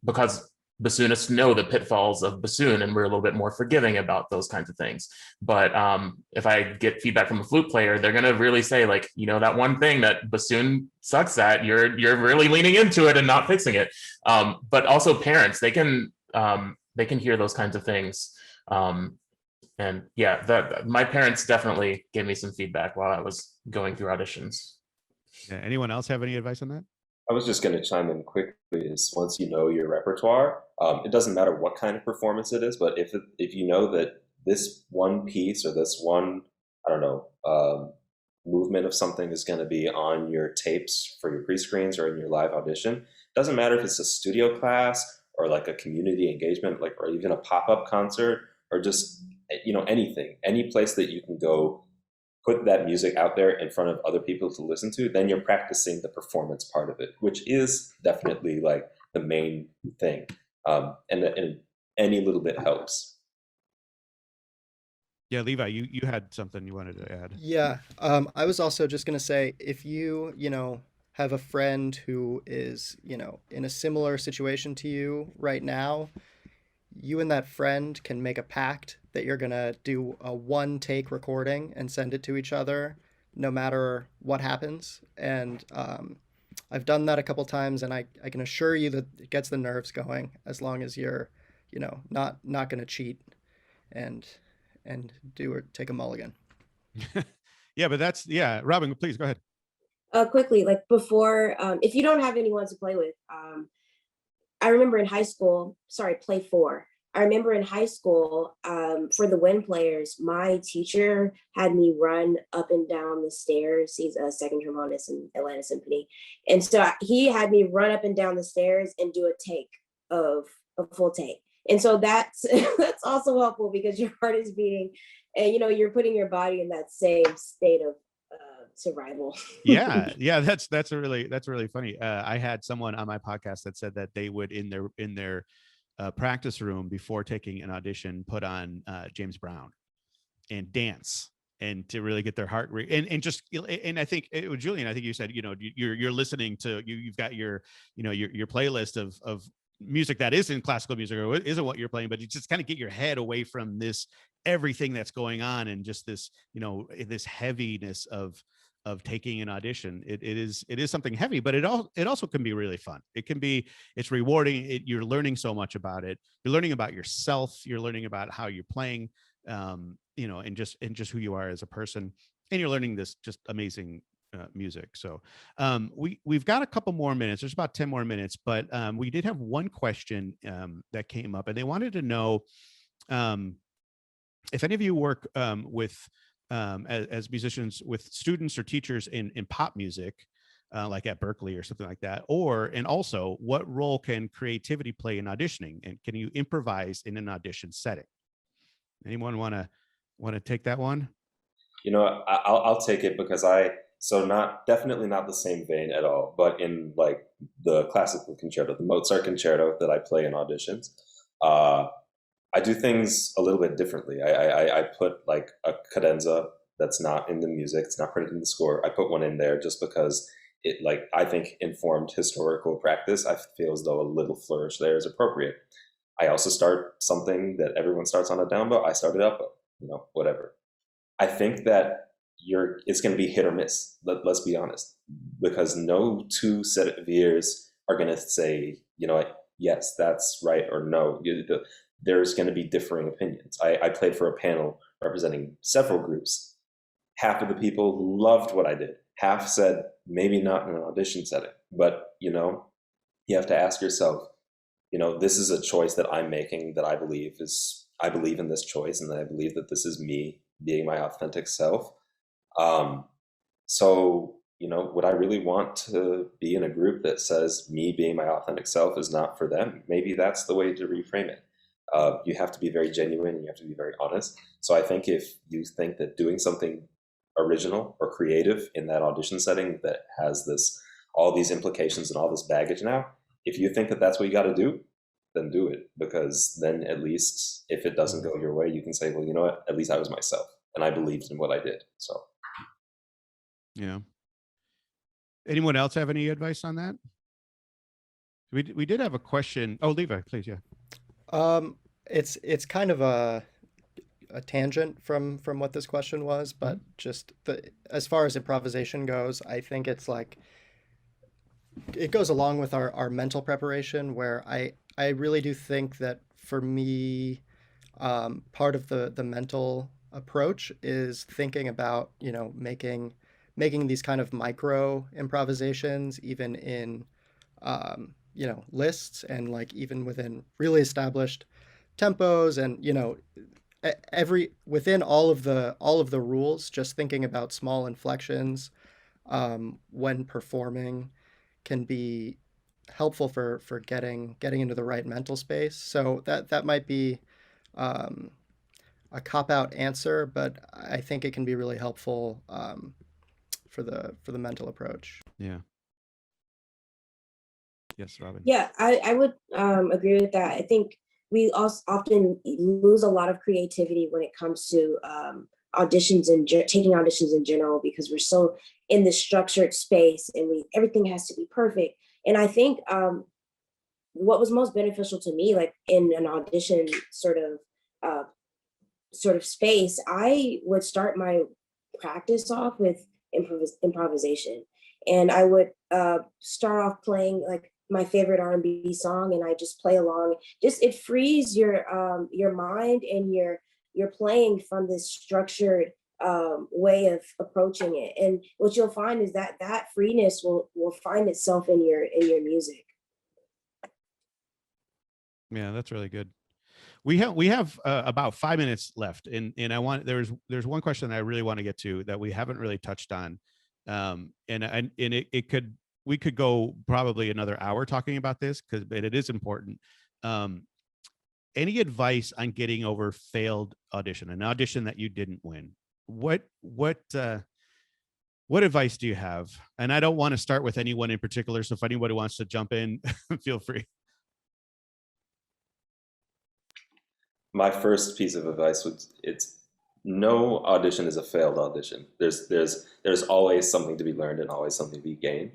Because bassoonists know the pitfalls of bassoon, and we're a little bit more forgiving about those kinds of things. But if I get feedback from a flute player, they're going to really say, like, that one thing that bassoon sucks at, you're really leaning into it and not fixing it. But also parents, they can hear those kinds of things. And yeah, my parents definitely gave me some feedback while I was going through auditions. Yeah. Anyone else have any advice on that? I was just going to chime in quickly. Is once you know your repertoire, it doesn't matter what kind of performance it is, but if you know that this one piece or this one, I don't know, movement of something is going to be on your tapes for your pre-screens or in your live audition, doesn't matter if it's a studio class or like a community engagement, like, or even a pop-up concert, or just anything, any place that you can go put that music out there in front of other people to listen to, then you're practicing the performance part of it, which is definitely like the main thing. And any little bit helps. Yeah, Levi, you had something you wanted to add. Yeah, I was also just gonna say, if you, have a friend who is, in a similar situation to you right now, you and that friend can make a pact that you're gonna do a one take recording and send it to each other, no matter what happens. And I've done that a couple times, and I can assure you that it gets the nerves going, as long as you're, not gonna cheat and do or take a mulligan. Yeah, but Robyn, please go ahead. Quickly, like before, if you don't have anyone to play with, I remember in high school, sorry, play four. I remember in high school, for the wind players, my teacher had me run up and down the stairs. He's a second trombonist in Atlanta Symphony. And so he had me run up and down the stairs and do a full take. And so that's that's also helpful, because your heart is beating, and you're putting your body in that same state of survival. Yeah, that's really funny. I had someone on my podcast that said that they would in their practice room before taking an audition put on James Brown and dance, and to really get their heart and just, and I think it was Julian, I think you said, you're listening to, you've got your your playlist of music that isn't classical music or isn't what you're playing, but you just kind of get your head away from this everything that's going on, and just this this heaviness of taking an audition. It is something heavy, but it also can be really fun. It's rewarding. You're learning so much about it. You're learning about yourself. You're learning about how you're playing, and just who you are as a person, and you're learning this just amazing music. So we've got a couple more minutes. There's about 10 more minutes, but we did have one question that came up, and they wanted to know if any of you work with as musicians with students or teachers in pop music, like at Berkeley or something like that, and also what role can creativity play in auditioning, and can you improvise in an audition setting? Anyone want to take that one? I'll take it, because definitely not the same vein at all, but in like the classical concerto, the Mozart concerto that I play in auditions, I do things a little bit differently. I put like a cadenza that's not in the music, it's not printed in the score. I put one in there just because it, like, I think informed historical practice. I feel as though a little flourish there is appropriate. I also start something that everyone starts on a down bow. I started up, whatever. I think that it's going to be hit or miss. Let's be honest, because no two set of ears are going to say, yes, that's right, or no. There's going to be differing opinions. I played for a panel representing several groups. Half of the people loved what I did. Half said maybe not in an audition setting. But you have to ask yourself, this is a choice that I'm making that I believe in this choice, and that I believe that this is me being my authentic self. So, would I really want to be in a group that says me being my authentic self is not for them? Maybe that's the way to reframe it. You have to be very genuine, and you have to be very honest. So I think if you think that doing something original or creative in that audition setting that has all these implications and all this baggage now, if you think that that's what you got to do, then do it. Because then at least if it doesn't go your way, you can say, well, you know what, at least I was myself and I believed in what I did. So. Yeah. Anyone else have any advice on that? We did have a question. Oh, Levi, please. Yeah. It's kind of a tangent from what this question was, but just as far as improvisation goes, I think it's like it goes along with our mental preparation, where I really do think that for me, part of the mental approach is thinking about, making these kind of micro improvisations, even in lists, and like even within really established tempos, and within all of the rules, just thinking about small inflections when performing can be helpful for getting into the right mental space. So that might be a cop-out answer, but I think it can be really helpful for the mental approach. Yeah. Yes, Robyn. Yeah, I would agree with that. I think we also often lose a lot of creativity when it comes to auditions and taking auditions in general, because we're so in this structured space and everything has to be perfect. And I think what was most beneficial to me, like in an audition uh, sort of space, I would start my practice off with improvisation, and I would start off playing like my favorite R&B song, and I just play along. Just it frees your mind, and you're playing from this structured way of approaching it. And what you'll find is that that freeness will find itself in your music. Yeah, that's really good. We have about 5 minutes left, and I want there's one question that I really want to get to that we haven't really touched on, and we could go probably another hour talking about this because it is important. Any advice on getting over failed audition, an audition that you didn't win? What advice do you have? And I don't want to start with anyone in particular, so if anybody wants to jump in, feel free. My first piece of advice was it's no audition is a failed audition. There's always something to be learned and always something to be gained.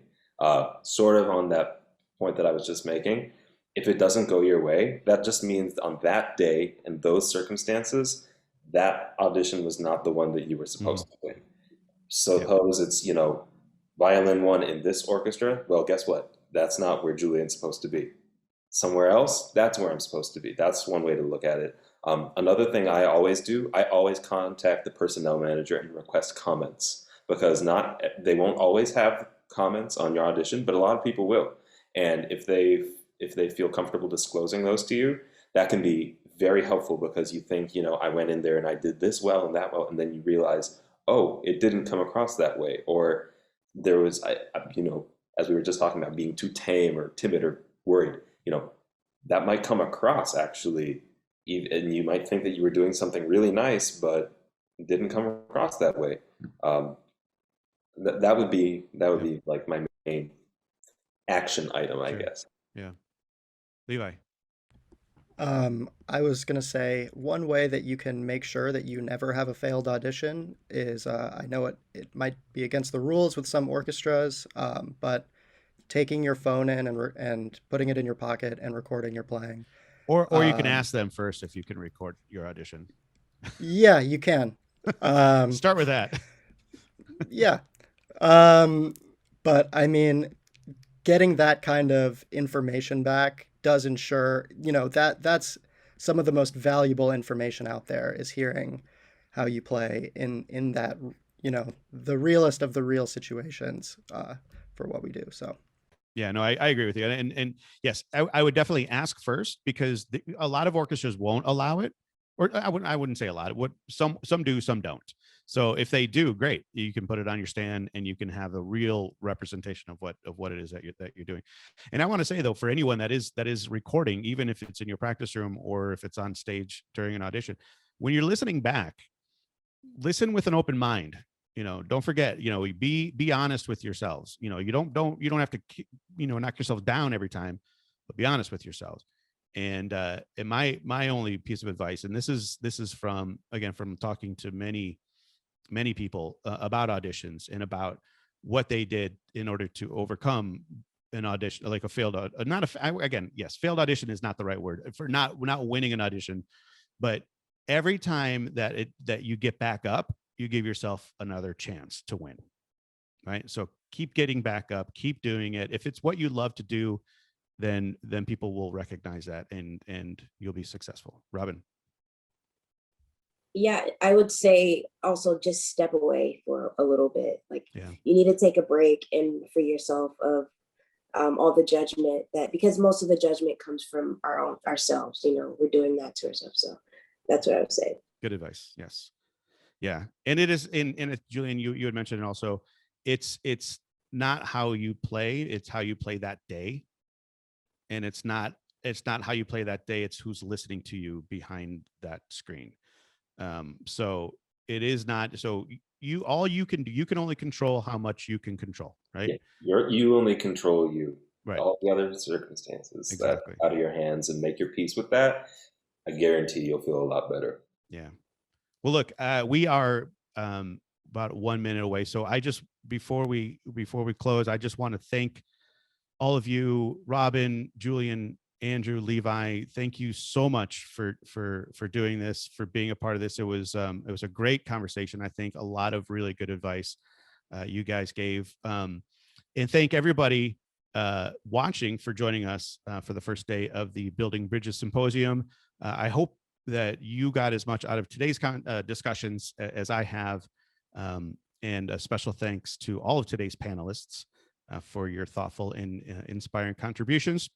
Sort of on that point that I was just making, if it doesn't go your way, that just means on that day and those circumstances, that audition was not the one that you were supposed to win. Suppose it's, violin one in this orchestra. Well, guess what? That's not where Julian's supposed to be. Somewhere else, that's where I'm supposed to be. That's one way to look at it. Another thing I always do, I always contact the personnel manager and request comments, because they won't always have comments on your audition, but a lot of people will. And if they feel comfortable disclosing those to you, that can be very helpful, because you think, I went in there and I did this well and that well, and then you realize, oh, it didn't come across that way, or there was, as we were just talking about, being too tame or timid or worried. That might come across actually, and you might think that you were doing something really nice, but it didn't come across that way. That would be like my main action item, I guess. Yeah. Levi. I was going to say one way that you can make sure that you never have a failed audition is, I know it might be against the rules with some orchestras, but taking your phone in and putting it in your pocket and recording your playing. Or you can ask them first if you can record your audition. Yeah, you can. Start with that. Yeah. But I mean, getting that kind of information back does ensure, that's some of the most valuable information out there, is hearing how you play in that, the realest of the real situations for what we do. So. Yeah, no, I agree with you. And yes, I would definitely ask first, because a lot of orchestras won't allow it, or I wouldn't say a lot. Some do, some don't. So if they do, great, you can put it on your stand and you can have a real representation of what it is that you're doing. And I want to say though, for anyone that is recording, even if it's in your practice room or if it's on stage during an audition, when you're listening back, listen with an open mind. Don't forget, be honest with yourselves. You don't have to, knock yourself down every time, but be honest with yourselves. And my only piece of advice, and this is from talking to many people about auditions and about what they did in order to overcome an audition, like a failed, failed audition is not the right word for not winning an audition, but every time that you get back up, you give yourself another chance to win, right? So keep getting back up, keep doing it. If it's what you love to do, then people will recognize that and you'll be successful. Robyn. Yeah, I would say also just step away for a little bit. Like, Yeah. You need to take a break and for yourself of all the judgment because most of the judgment comes from ourselves. We're doing that to ourselves. So that's what I would say. Good advice. Yes. Yeah. And it is Julian, you had mentioned it also, it's not how you play, it's how you play that day. And it's not how you play that day, it's who's listening to you behind that screen. So it is not, so all you can do, you can only control how much you can control, right? Yeah, you only control you. Right. All the other circumstances Exactly. that out of your hands, and make your peace with that. I guarantee you'll feel a lot better. Yeah. Well, look, we are about 1 minute away. So I just, before we close, I just want to thank all of you, Robyn, Julian, Andrew, Levi. Thank you so much for doing this, for being a part of this. It was a great conversation. I think a lot of really good advice you guys gave. And thank everybody watching for joining us for the first day of the Building Bridges Symposium. I hope that you got as much out of today's discussions as I have. And a special thanks to all of today's panelists for your thoughtful and inspiring contributions.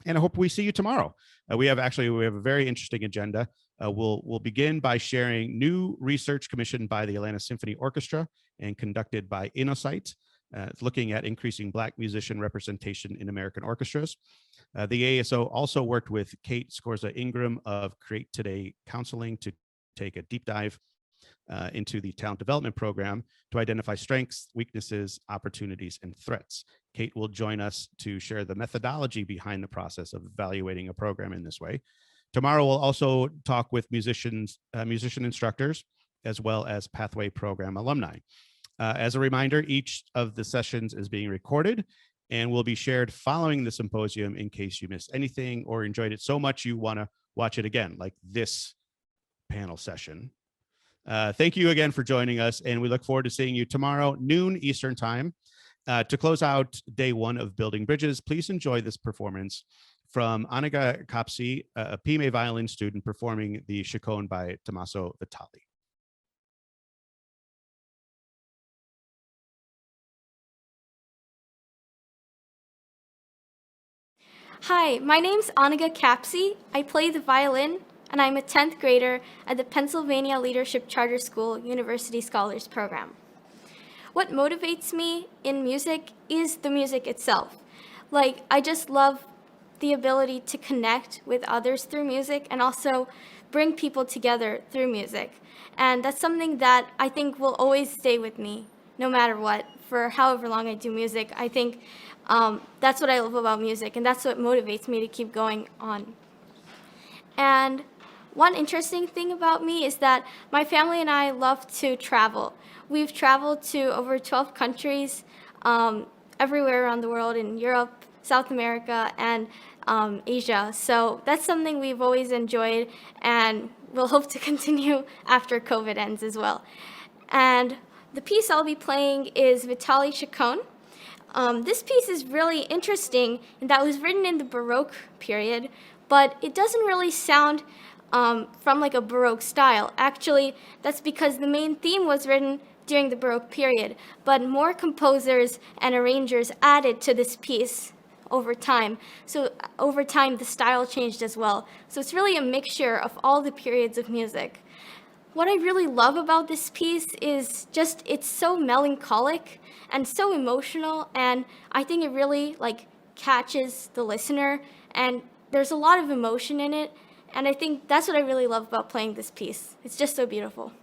And I hope we see you tomorrow. We have a very interesting agenda. We'll begin by sharing new research commissioned by the Atlanta Symphony Orchestra and conducted by Innosight, looking at increasing Black musician representation in American orchestras. The ASO also worked with Kate Scorza Ingram of Create Today Counseling to take a deep dive into the talent development program to identify strengths, weaknesses, opportunities, and threats. Kate will join us to share the methodology behind the process of evaluating a program in this way. Tomorrow, we'll also talk with musician instructors, as well as Pathway Program alumni. As a reminder, each of the sessions is being recorded and will be shared following the symposium in case you missed anything or enjoyed it so much you want to watch it again, like this panel session. Thank you again for joining us, and we look forward to seeing you tomorrow, noon Eastern time. To close out day one of Building Bridges, please enjoy this performance from Aniga Kapsi, a PMA violin student performing the Chaconne by Tommaso Vitali. Hi, my name's Aniga Kapsi. I play the violin, and I'm a 10th grader at the Pennsylvania Leadership Charter School University Scholars Program. What motivates me in music is the music itself. Like, I just love the ability to connect with others through music and also bring people together through music. And that's something that I think will always stay with me, no matter what, for however long I do music. I think that's what I love about music, and that's what motivates me to keep going on. And one interesting thing about me is that my family and I love to travel. We've traveled to over 12 countries, everywhere around the world, in Europe, South America, and Asia. So that's something we've always enjoyed, and we'll hope to continue after COVID ends as well. And the piece I'll be playing is Vitali Chaconne. This piece is really interesting in that it was written in the Baroque period, but it doesn't really sound from like a Baroque style. Actually, that's because the main theme was written during the Baroque period, but more composers and arrangers added to this piece over time. So over time, the style changed as well. So it's really a mixture of all the periods of music. What I really love about this piece is just it's so melancholic and so emotional, and I think it really like catches the listener, and there's a lot of emotion in it, and I think that's what I really love about playing this piece. It's just so beautiful.